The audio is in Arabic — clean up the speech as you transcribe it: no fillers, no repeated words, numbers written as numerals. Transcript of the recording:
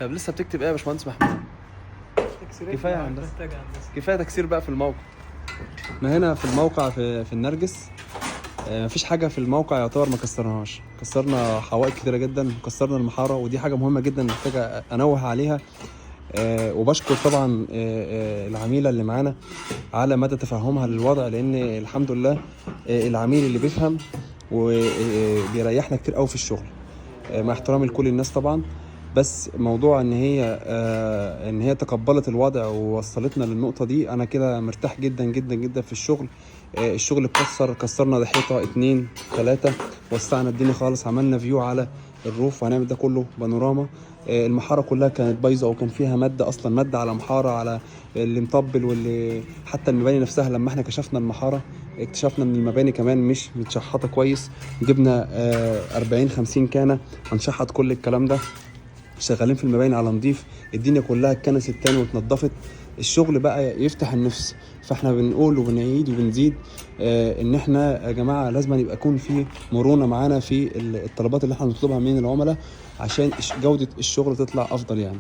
طب لسه بتكتب ايه يا باشمهندس محمود؟ كفايه يا هندسه، كفايه تكسير بقى في الموقع. ما هنا في الموقع في النرجس مفيش حاجه في الموقع يعتبر ما كسرناهاش. كسرنا حوائط كتيره جدا، كسرنا المحاره، ودي حاجه مهمه جدا محتاجه انوه عليها. وبشكر طبعا العميله اللي معانا على مدى تفهمها للوضع، لان الحمد لله العميل اللي بيفهم وبيريحنا كتير قوي في الشغل، مع احترامي لكل الناس طبعا. بس موضوع ان هي تقبلت الوضع ووصلتنا للنقطه دي، انا كده مرتاح جدا جدا جدا في الشغل. الشغل كسرنا ده حيطه 2 3، وسعنا الدنيا خالص، عملنا فيو على الروف، وهنعمل ده كله بانوراما. المحاره كلها كانت بايظه، وكان فيها ماده، اصلا ماده على محاره، على اللي مطبل واللي حتى المباني نفسها. لما احنا كشفنا المحاره اكتشفنا ان المباني كمان مش متشحطه كويس. جبنا 40-50 كانه هنشحط كل الكلام ده. شغالين في المباني على نضيف، الدنيا كلها اتكنست تاني واتنضفت. الشغل بقى يفتح النفس. فاحنا بنقول وبنعيد وبنزيد ان احنا يا جماعه لازم يبقى يكون في مرونه معانا في الطلبات اللي احنا بنطلبها من العملاء، عشان جوده الشغل تطلع افضل يعني.